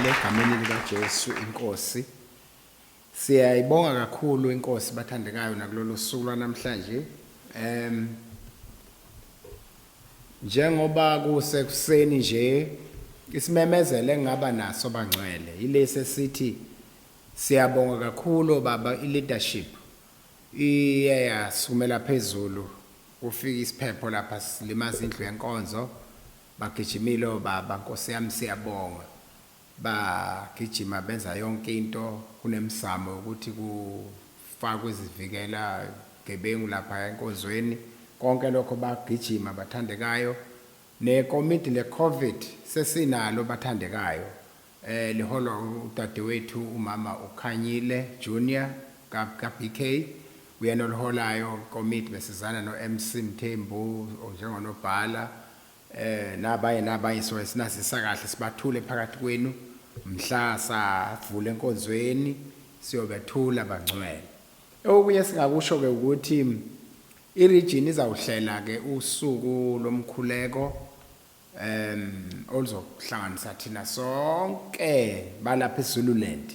Sibonge egameni likaJesu inkosi. Siyayibonga kakhulu inkosi bathandekayo nakulolu suku lwanamhlanje. Njengoba kusekuseni nje isimemezelo engaba naso bangcwele ilese sithi siyabonga kakhulu baba leadership iyasumela phezulu ufika isiphepho lapha silimaza indlu yenkonzo bagijimile baba Nkosi yami siyabonga bagijima benza yonke into kunemsamo ukuthi kufakwe izivikela gebengu lapha enkonzweni konke lokho bagijima bathandekayo nekomiti le-COVID sesinalo bathandekayo liholwa udadewethu umama uKhanyile Junior ka-BK uyena oliholayo komiti besizana no-MC Mthembu njengonobhala nabanye so sinasisa kahle sibathule phakathi kwenu mhla savula enkonzweni siyobethula bangcwele okunye singakusho ke ukuthi iregion izawuhlela ke usuku lomkhuleko oluzohlanganisa thina sonke balapha eZululand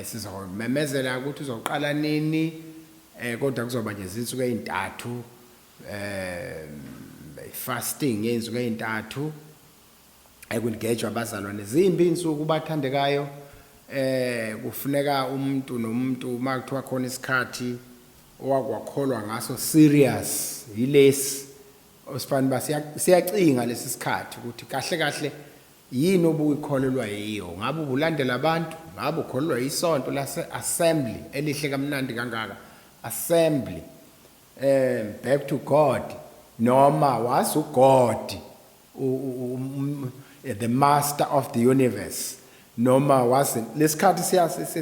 sizomemezela ukuthi uzoqala nini kodwa kuzoba nje izinsuku ezintathu fasting yenzuku ezintathu ekungejwa abazalwane zimbi insuku bathandekayo kufuneka umuntu nomuntu makuthiwa khona isikhathi owakwakholwa ngaso serious yilesi osifana siyacinga lesi sikhathi ukuthi kahle yini obuyikholelwa yiyo ngabe ubulandela abantu ngabe ukholelwa isonto lase assembly elihle kamnandi kangaka assembly back to God noma was uGod the master of the universe noma was lesikhathi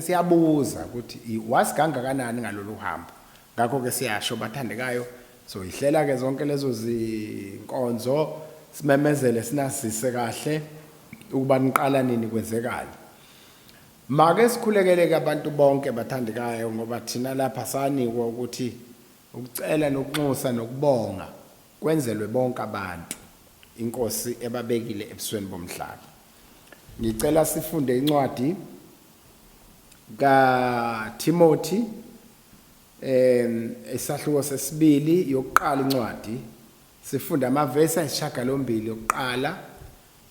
siyabuza ukuthi was kangakanani ngalolu hambo ngakho ke siyasho bathandekayo so ihlela ke zonke lezo zinkonzo simemezele sinasise kahle ukuba niqala nini kwenzekala make sikhulekele abantu bonke bathandekayo ngoba thina lapha sanikwa ukuthi ukucela nokunxusa nokubonga kwenzelwe bonke abantu inkosi ebabekile ebusweni bomhlaba ngicela sifunde incwadi kaTimothy isahluko sesibili yokuqala incwadi sifunda amavesi ayisishiyagalombili yokuqala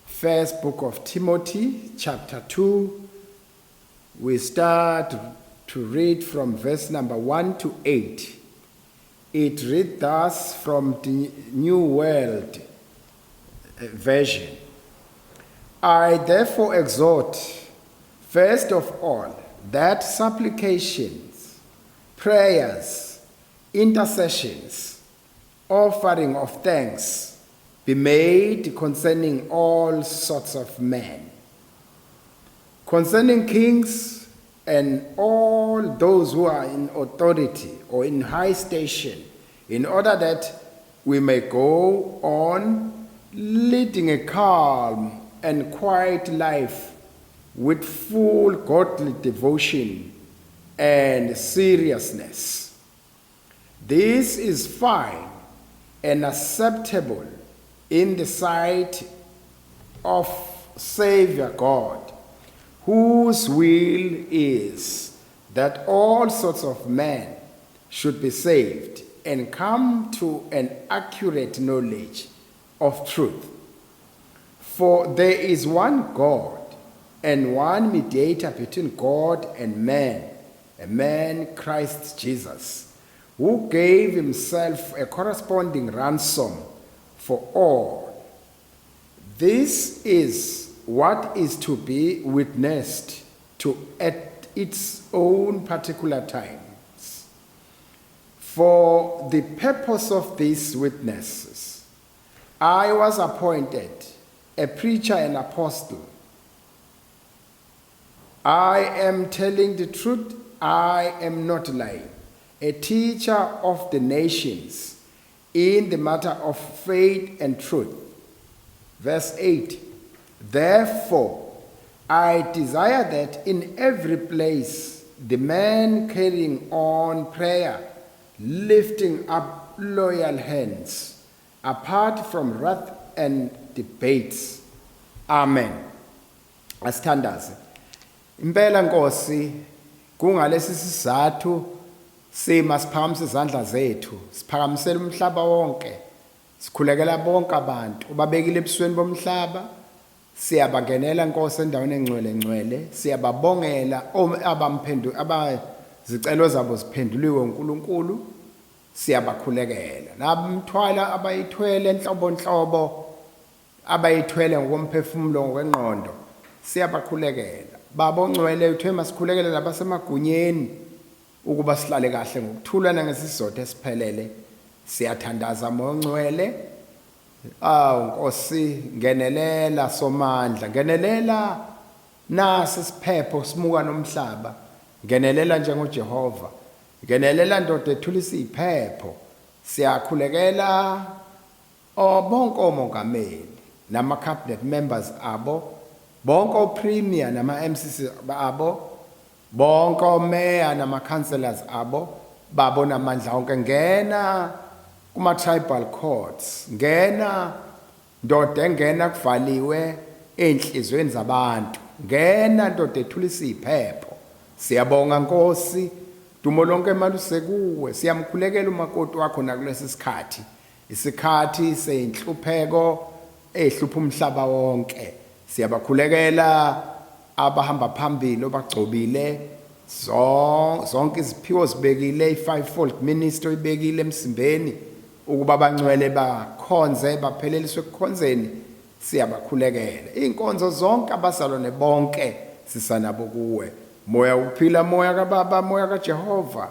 First book of Timothy chapter 2 we start to read from verse number 1 to 8. It reads thus from the New World Version. I therefore exhort, first of all, that supplications, prayers, intercessions, offering of thanks be made concerning all sorts of men, concerning kings and all those who are in authority or in high station, in order that we may go on leading a calm and quiet life with full godly devotion and seriousness. This is fine and acceptable in the sight of Savior God, whose will is that all sorts of men should be saved and come to an accurate knowledge of truth. For there is one God and one mediator between God and man, a man Christ Jesus, who gave himself a corresponding ransom for all. This is what is to be witnessed to at its own particular times. For the purpose of these witnesses, I was appointed a preacher and apostle. I am telling the truth, I am not lying, a teacher of the nations in the matter of faith and truth. Verse 8, therefore, I desire that in every place the man carrying on prayer, lifting up loyal hands, apart from wrath and debates. Amen. asithandaze. Impela Nkosi kungalesi sizathu sima siphakamise izandla zethu, siphakamisela umhlaba wonke, sikhulekela bonke abantu ubabekile ebusweni bomhlaba. Siyabangenela Nkosi endaweni engcwele, siyababongela abazicelo zabo ziphenduliwe uNkulunkulu, siyabakhulekela. Nabamthwala abayithwele enhlobonhlobo, abayithwele ngokomphefumulo ngokwengqondo, siyabakhulekela. Baba ongcwele uthe masikhulekele labasemagunyeni ukuba sihlale kahle ngokuthula nangesizotha esiphelele. Siyathandaza Moya Ongcwele. Nkosi ngenelela somandla, ngenelela nasi isiphepho simuka nomhlaba, ngenelela njengoJehova, ngenelela ndoda ethulisa iziphepho. Siyakhulekela bonke omongameli nama cabinet members abo, bonke opremier nama MCC abo, bonke omeya nama councillors abo, babo namandla onke. Ngena kuma tribal courts, ngena ndoda engena kuvaliwe enhlizweni zabantu, ngena ndoda ethulisa iziphepho. Siyabonga Nkosi, dumo lonke maluse kuwe. Siyamkhulekela umakoti wakho nakulesi sikhathi, isikhathi seyinhlupheko ehlupha umhlaba wonke. Siyabakhulekela abahamba phambili obagcobile, zonke iziphiwo zibekile, i-fivefold ministry ibekile emsimbeni ukuba bangcwele bakhonze bapheleliswe ekukhonzeni. Siyabakhulekela inkonzo zonke abazalwane bonke sisanabo kuwe. Moya uphila, moya kaBaba, moya kaJehova,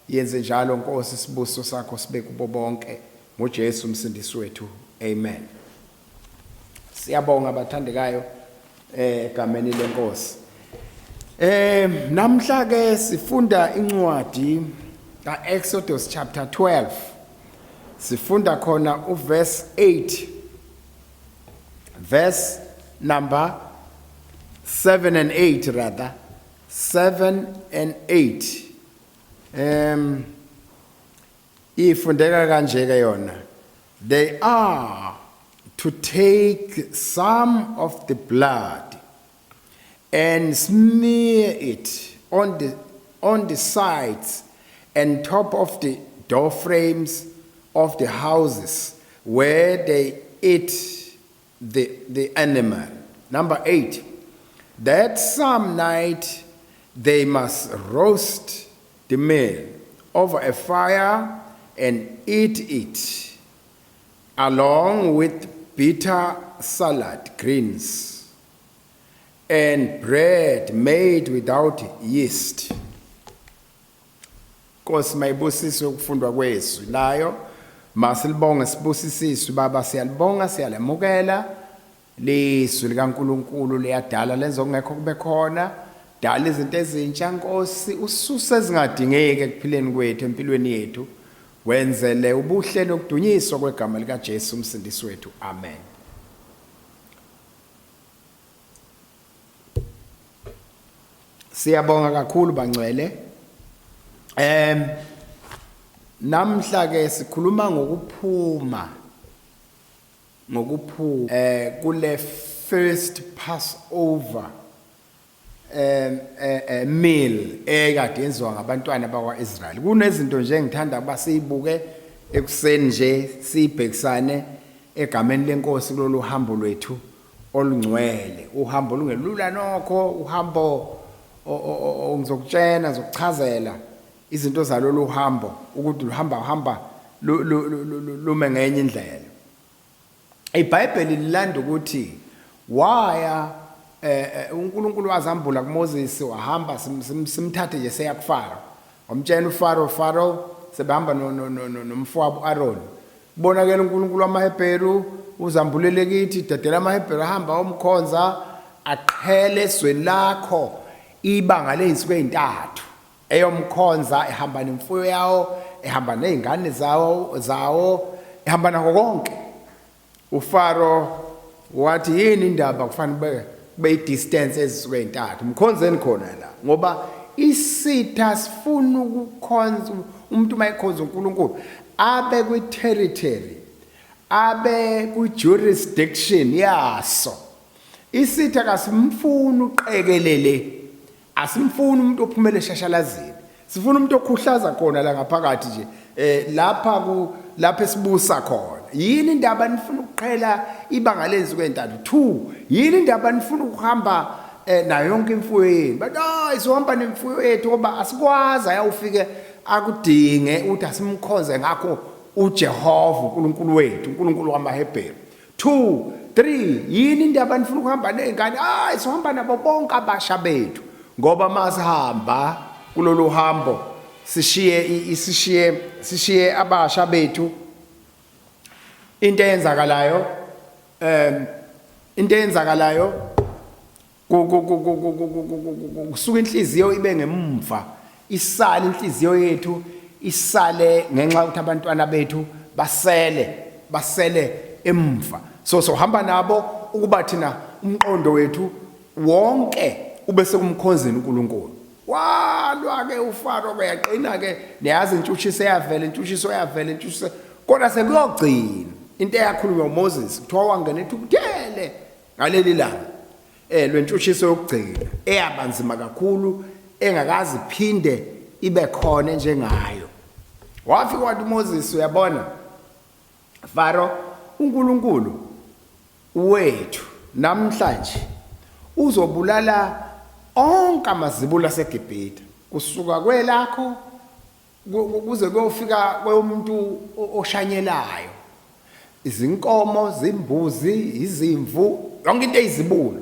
yenze njalo Nkosi, isibuso sakho sibe kubo bonke ngoJesu umsindisi wethu, amen. Siyabonga bathandekayo egameni lenkosi. Namhla ke sifunda incwadi kaExodus chapter 12. Sifunda khona uverse 8, verse number 7 and 8 rather, 7 and 8. Ifundeka kanje ke yona. They are to take some of the blood and smear it on the sides and top of the door frames of the houses where they eat the animal. Number 8, that some night they must roast the meal over a fire and eat it along with bitter salad greens and bread made without yeast. Nkosi mayibusise ukufundwa kwethu layo, masilibonge sibusisiswe Baba, siyalibonga siyalemukela. Lizwi likaNkulunkulu liyadala lenza okungekho kube khona, dala izinto ezintsha Nkosi, ususe ezingadingeki ekuphileni kwethu empilweni yethu, wenzele ubuhle nokudunyiswa kwegama likaJesu umsindisi wethu, amen. Siyabonga kakhulu bangcwele. Namhla ke sikhuluma ngokuphuma kule first Passover meal ekade yenziwa ngabantwana bakwaIsrael. Kunezinto nje engithanda ukuba siyibuke ekuseni nje sibhekisane egameni lenkosi kulolu hambo lwethu olungcwele. Uhambo lungelula nokho, uhambo ngizokutshena zokuchazela izinto zalolu hambo ukuthi luhamba lume ngenye indlela. iBhayibheli lilanda ukuthi waya uNkulunkulu wazambula kuMoses, wahamba simthathe nje seya kuFaro, wamtshela uFaro sebehamba nomfowabo uAaron. Kubonakala uNkulunkulu wamaHebheru uzambulele kithi, dadela amaHebheru ahamba omkhonza aqhele esweni lakho ibanga ley'nsuku ey'ntathu eyomkhonza, ehamba nemfuyo yawo, ehamba nezingane zawo, ehamba nakho konke. uFaro wathi yini indaba kufanele kube i-distance ezisuku ey'ntathu, mkhonzeni khona la, ngoba isitha sifuna ukukhonza umuntu uma ekhonza uNkulunkulu abe kwi-territory, abe kwi-jurisdiction yaso. isithi akasimfuni uqekelele, asimfuni umuntu ophumele eshashalazini, sifuna umuntu okhuhlaza khona la ngaphakathi nje lapha esibusa khona. Yini indaba nifuna ukuqhela ibanga lenzuku entathu? 2, yini indaba nifuna ukuhamba na yonke imfuyo yenu? But izohamba nemfuyo yethu ngoba asikwazi ayawufike akudinge uthi asimkhonze ngakho uJehova uNkulunkulu wethu, uNkulunkulu wamaHebheru. 2, 3, yini indaba nifuna ukuhamba nezingane? Izohamba nabo bonke abasha bethu ngoba masihamba kulolu hambo sishiye abasha bethu. Into eyenzakalayo kusuka inhliziyo ibe ngemva, isale inhliziyo yethu isale ngenxa ukuthi abantwana bethu basele emva. So hamba nabo ukuba thina umqondo wethu wonke ube sekumkhonzeni uNkulunkulu. Walwa ke uFaro ke yaqina ke neyazi intshutshiso yavela kodwa sekuyogcina into eyakhulunywa uMoses kuthiwa wangena ethukuthele ngaleli langa lwentshutshiso yokugcina eyabanzima kakhulu engakazi phinde ibe khona njengayo. Wafika wathi uMoses, uyabona Faro, uNkulunkulu wethu namhlanje uzobulala onke amazibulo aseGibhithe kusuka kwelakho kuze kuyofika kwemuntu oshanyelayo, izinkomo, izimbuzi, izimvu, yonke into eyizibulo,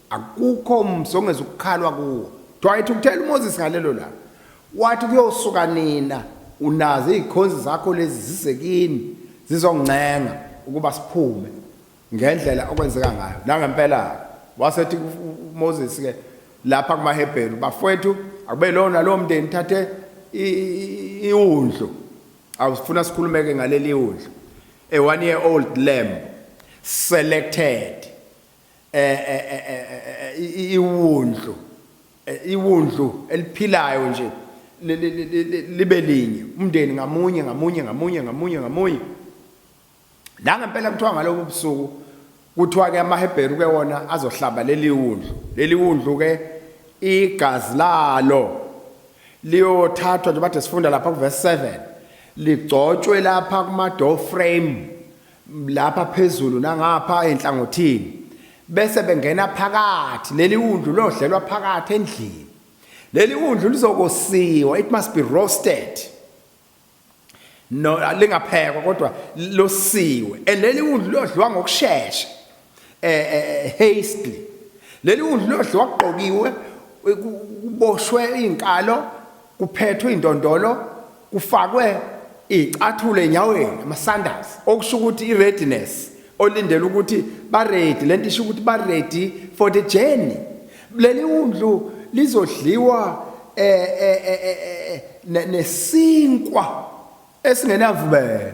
akukho umsongeza ukukhalwa kuwo. Twayithi ukuthela uMoses ngalelo la wathi kuyosuka nina unazo izikhonzi zakho lezi zisekini zizoncenga ukuba siphume ngendlela okwenzeka ngayo. Nangempela wasethi uMoses ke lapha kumaHebheru, bafowethu akube lona lo mndeni thathe iwundlu, awufuna sikhulumeke ngaleli wundlu, a 1-year-old lamb selected, iwundlu eliphilayo nje libe linye, umndeni ngamunye. Nangempela kuthiwa ngalobu busuku kuthiwa ke amaHebheru ke wona azohlaba leli wundlu ke igazi lalo liyothathwa nje bathe sifunda lapha kuverse 7 ligcotshwe lapha kuma door frame lapha phezulu nangapha enhlangothini bese bengena phakathi. Leli wundlu lodlelwa phakathi endlini. Leli wundlu lizokosiwa, it must be roasted, no lingaphekwa kodwa losiwe, and leli wundlu lodliwa ngokusheshsha hastily. Leli wundlu lodliwa kuqokiwe, kuboshwe inkalo, kuphethwe indondolo, kufakwe icathule enyaweni, ama-sandals, okusho ukuthi i-readiness, olindele ukuthi ba-ready, lento isho ukuthi ba-ready for the journey. Leli wundlu lizodliwa nesinkwa esingenavubelo.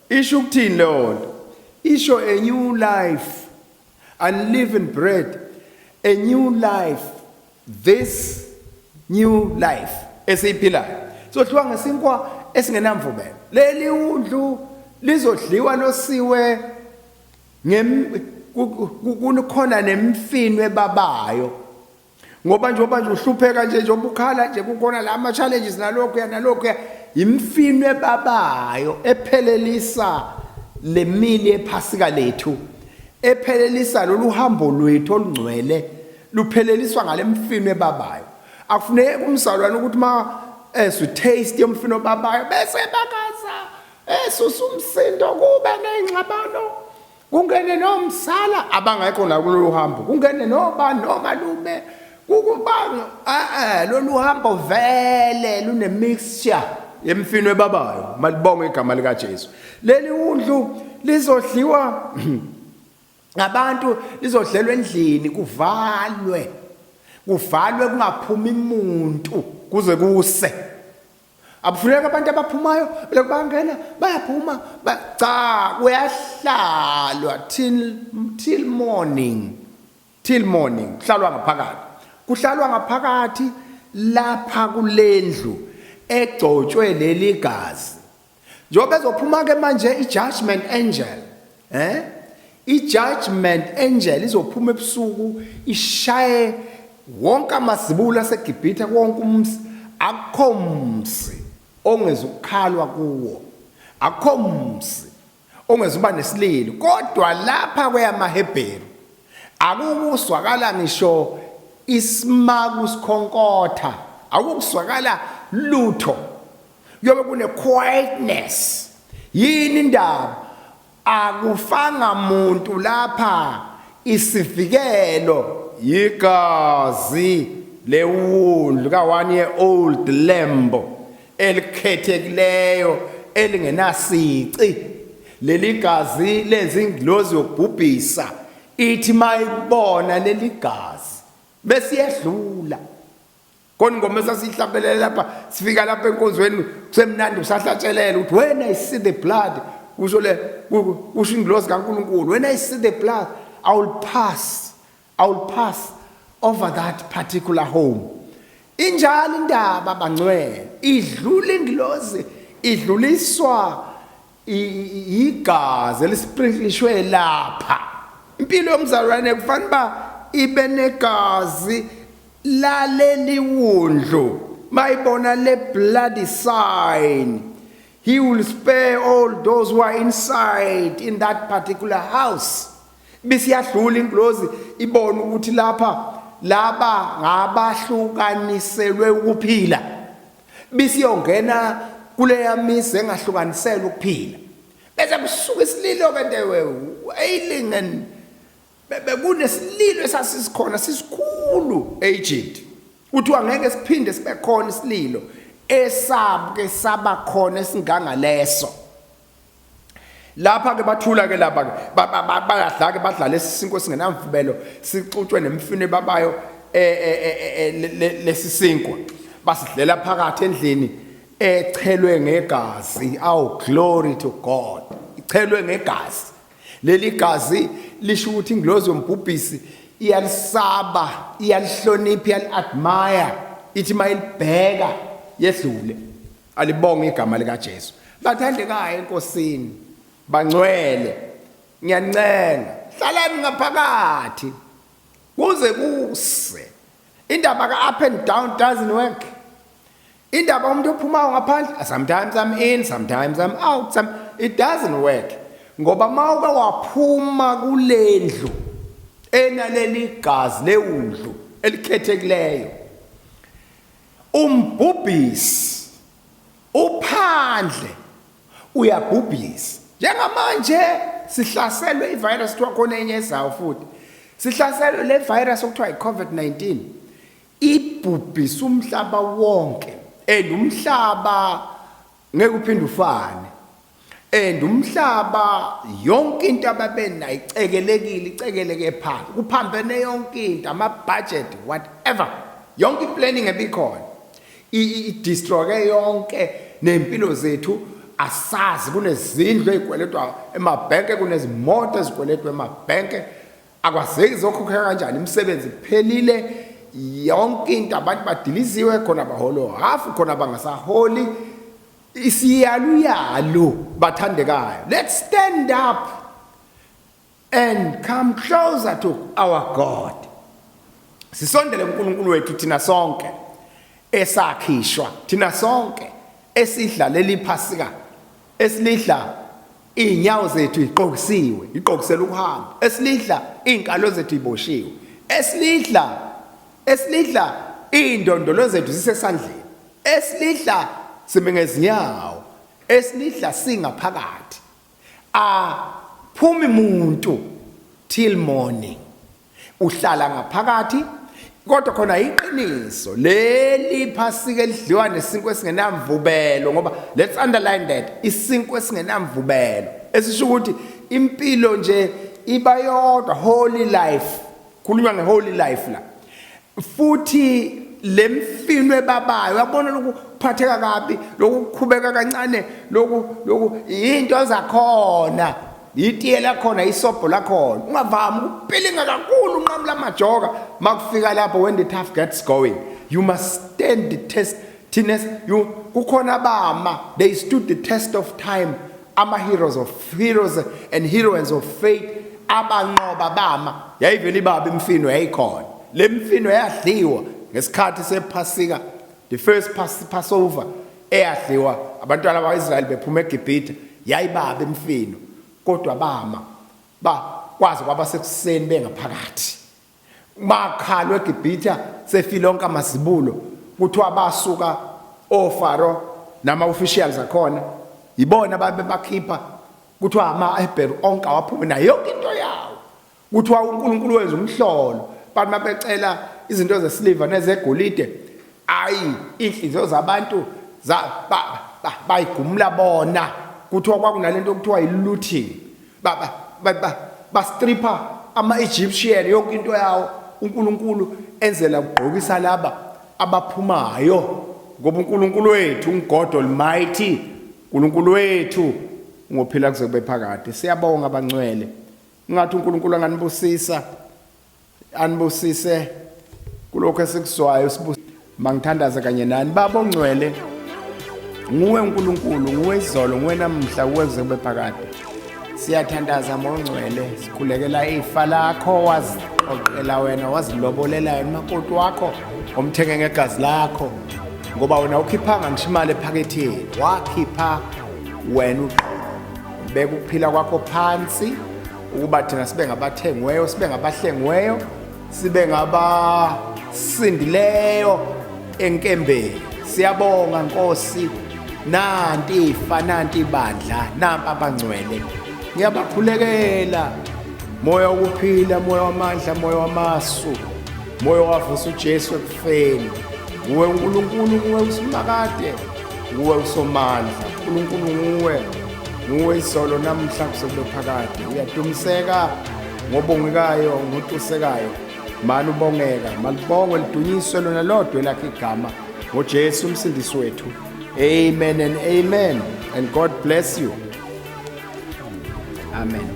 Isho ukuthini leyo nto? Isho a new life, unleavened bread, a new life, this new life esiyiphilayo sodliwa ngesinkwa esingenamvubelo. Leli wundlu lizodliwa nosiwe kukhona nemfino ebabayo, ngoba nje uhlupheka nje ubukhala nje kukhona la ama challenges nalokho imfino ebabayo ephelelisa lemili ephasika lethu, ephelelisa lolu hambo lwethu olungcwele lupheleliswa ngale mfino ebabayo. Akufuneki umzalwane ukuthi taste yomfino obabayo bese bakaza susa umsindo kube nengxabano, kungene nomsala abangekho la kulolu hambo, kungene nobani nomalume, lolu hambo vele lune mixture yemfino ebabayo. Malibonge igama lika Jesu. Leli wundlu lizodliwa ngabantu, lizodlelwa endlini, kuvalwe kungaphumi umuntu kuze kuse. Abufuneka abantu abaphumayo bangena bayaphuma cha, kuyahlalwa till morning, kuhlalwa ngaphakathi lapha kulendlu egcotshwe leli gazi. Njobe ezophuma ke manje i-judgment angel, I-judgment angel izophuma ebusuku ishaye wonke amazibulo aseGibhithe wonke umzi, akukho mzi ongezukukhalwa kuwo, akukho mzi ongezuba nesililo. Kodwa lapha kweyamaHebheru akukuswakala ngisho isimaku sikhonkotha, akukuswakala lutho, kuyobe kune quietness. Yini indaba? Akufanga muntu lapha, isivikelo igazi lewundlu ka-1 year old lamb elikhethekileyo elingenasici. Leli gazi lenza ingilozi yokubhubhisa, ithi mayibona leli gazi bese iyedlula. Khona ingoma esasihlabelele lapha, sifika lapha enkonzweni kusemnandi usahlatshelela ukuthi when I see the blood, kusho ingilozi kaNkulunkulu, when I see the blood I will pass over that particular home. Injalo indaba bangcwele, idlula ingilozi, idluliswa igazi elisprinkilishwe lapha. Impilo yomzalwane kufanele ba ibe negazi laleli wundlu. Mayibona le bloody sign, he will spare all those who are inside in that particular house. Bisiyadlula ingilozi ibona ukuthi lapha laba ngabahlukaniselwe ukuphila, bisiyongena kule yamisi engahlukaniselwe ukuphila. Bese kusuka isililo kade wailing, bekunesililo esasisikhona sisikhulu eEgypt, uthi angeke siphinde sibe khona isililo esabuke saba khona esingangaleso. Lapha ke bathula ke lapha bayadla ke badlala lesisinko singenamvubelo, sixutshwe nemfino babayo lesisinko, basidlela phakathi endlini echelwe ngegazi. Aw, glory to God, ichelwe ngegazi. Leli gazi lisho ukuthi ingilozi yombhubhisi iyalisaba, iyalihlonipha, iyali-admire, ithi mayilibheka yedlule, alibonge igama likaJesu. Bathandekayo enkosini, bangcwele, ngiyancenga hlalani ngaphakathi kuze kuse. Indaba ka-up and down doesn't work. Indaba umuntu ophumayo ngaphandle, sometimes I'm in, sometimes I'm out, it doesn't work. Ngoba mawuke waphuma kulendlu enaleli gazi lewundlu elikhethekileyo, umbhubhisi uphandle uyabhubhisa. Njengamanje sihlaselwe ivirus kuthiwa khona enye ezayo futhi, sihlaselwe le virus okuthiwa i-COVID-19, ibhubhisa umhlaba wonke, and umhlaba ngeke uphinde ufane, and umhlaba yonke into ababenayo icekeleke phansi, kuphambene yonke into, ama-budget, whatever, yonke i-planning ebikhona i-destroy yonke. Nempilo zethu asazi, kunezindlu ezikweletwa emabhenke, kunezimoto ezikweletwa emabhenke, akwazeki zokhokheka kanjani, imisebenzi iphelile, yonke into abantu badiliziwe, khona baholo hafu, khona bangasaholi. Isiyaluyalu bathandekayo, let's stand up and come closer to our God. Sisondele uNkulunkulu wethu thina sonke esakhishwa, thina sonke esidla leli Phasika, esilidla inyawo zethu iqokisiwe, iqokisela ukuhamba, esilidla inkalo zethu iboshiwe, esilidla indondolo zethu zisesandleni, esilidla simengezinyawo, esilidla singaphakathi. Phumi muntu till morning, uhlala ngaphakathi. Kodwa khona iqiniso leli Phasika elidliwa nesinkwa esingenamvubelo, ngoba let's underline that, isinkwa esingenamvubelo esisho ukuthi impilo nje iba yodwa, holy life, khulunywa ngeholy life la. Futhi lemfino ebabayo, yabona lokuphatheka kabi, lokukhubeka kancane, loku into zakhona, itiye lakhona, isobho lakhona, ungavami ukupilinga kakhulu unqamla majoka. Makufika lapho, when the tough gets going, you must stand the test. Kukhona abama, they stood the test of time, ama heroes and heroines of faith abanqoba bama yayivele ibaba imfino yayikhona. Le mfino yadliwa ngesikhathi sePhasika, the first Passover eyadliwa abantwana bakwaIsrael bephuma eGibhithe, yayibaba imfino. Kodwa bama kwazi kwaba sekuseni bengaphakathi. Makhalwe eGibhithe sefile onke amazibulo, kuthiwa basuka oFaro nama officials akhona, yibona bakhipha, kuthiwa amaHebheru onke awaphuma nayo yonke into yawo. Kuthiwa uNkulunkulu wenza umhlolo, bantu mabecela izinto zesiliva nezegolide, ayi inhliziyo zabantu bayigumula bona. Kuthiwa kwakunalento okuthiwa yi-looting, bastripha ama-Egyptian yonke into yawo. uNkulunkulu enzela ukugqokisa laba abaphumayo, ngoba uNkulunkulu wethu uNgod Almighty, uNkulunkulu wethu ngophila kuze kube phakade. Siyabonga abangcwele, ngathi uNkulunkulu anganibusisa, anibusise kulokho esikuzwayo. Mangithandaza kanye nani baba ongcwele, nguwe uNkulunkulu, nguwe izolo, nguwe namhla, nguwe kuze kube phakade. Siyathandaza mongcwele, sikhulekela ifa lakho, wazixoxela wena, wazilobolela wena umakoti wakho omthenge ngegazi lakho, ngoba wena ukhiphanga ngisho imali ephaketheni, wakhipha wena ubeka ukuphila kwakho phansi ukuba thina sibe ngabathengiweyo, sibe ngabahlengiweyo, sibe ngabasindileyo enkembeni. Siyabonga Nkosi, nanti ifa, nanti ibandla, nampa abangcwele. Ngiyabakhulekela moya wokuphila, moya wamandla, moya wamasu, moya wavusa uJesu ekufeni. Nguwe uNkulunkulu, nguwe usimakade, nguwe usomandla. uNkulunkulu nguwe izolo namhla kuze kube phakade. Uyadumiseka ngobongekayo, ngotusekayo. Mani ubongeka, malibongwe lidunyiswe lona lodwa elakhe igama, ngoJesu umsindisi wethu. Amen and amen. And God bless you. Amen.